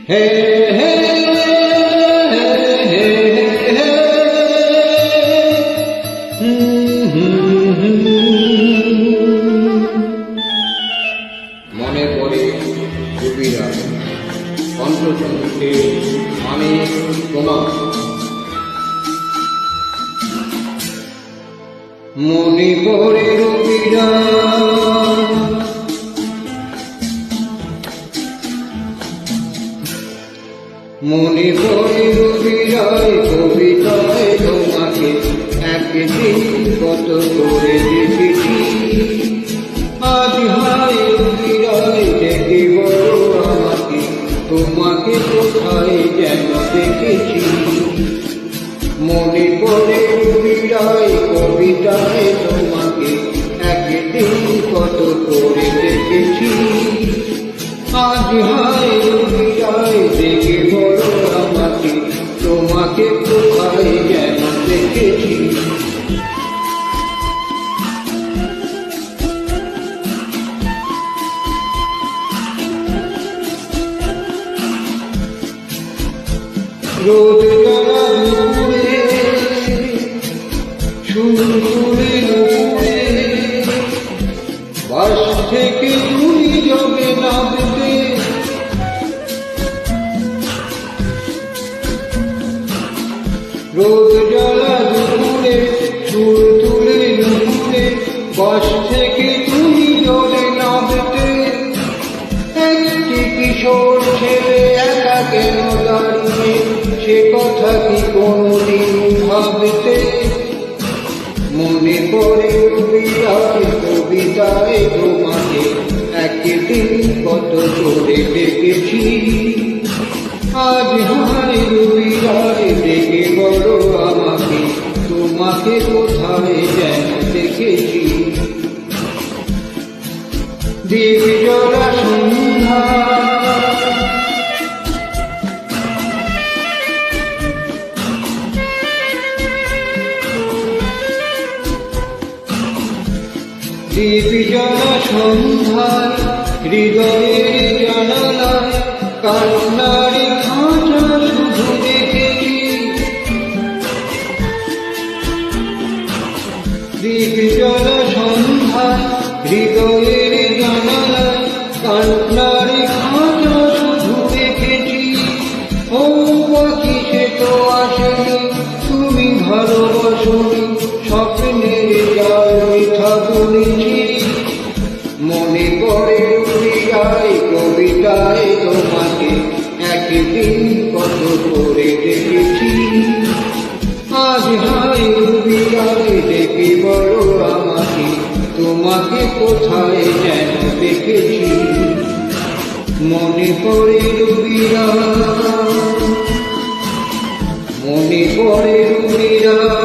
হে হে মনে পড়ে রুবিরা কণ্ঠচন্দ্রে আমি তোমার মনে পড়ে রুবিরা মনে পড়ে রবিরায় কবিতায় তোমাকে একদিন কত করে দেখেছি আজ হায় রবিরায় দেখে বলো আমাকে তোমাকে কোথায় যেন দেখেছি মনে পড়ে রবিরায় কবিতায় তোমাকে একদিন কত করে দেখেছি আজ হায় রবিরায় দেখে বলো আমাকে তোমাকে কোথায় যেন দেখেছি রোদ জ্বালা দুপুরে সুন্দরে নুপুরে বাস থেকে তুমি যাবে নামবে রোদ জ্বালা দুপুরে সুর তুলে নুপুরে বাস থেকে তুমি জলে নামবে একটি কিশোর ছেলে একা কেন দাঁড়িয়ে সে কথা কি কোনদিন ভাবতে মনে পড়ে রবিরায় কবিতায় তোমাকে একদিন কত করে দেখেছি আজ হায় রবিরায় দেখে বলো আমাকে তোমাকে কোথায় যেন দেখেছি দিবজলা সন্ধ্যা দিবজলা সন্ধ্যায় হৃদয়ের জানালায় কান্নারি খাঁচা শুধু দেখেছি দিবজলা সন্ধ্যায় হৃদয়ের জানালায় কান্নারি খাঁচা শুধু দেখেছি ও পাখি সে তো আসেনি তুমি ভালোবাসনি স্বপ্নের জাল মিথ্যা বলেছি মনে পড়ে রবিরায় কবিতায় তোমাকে একদিন কত করে দেখেছি আজ হায় রবিরায় দেখে বলো আমাকে তোমাকে কোথায় যেন দেখেছি মনে পড়ে রবিরায় মনে পড়ে রবিরায়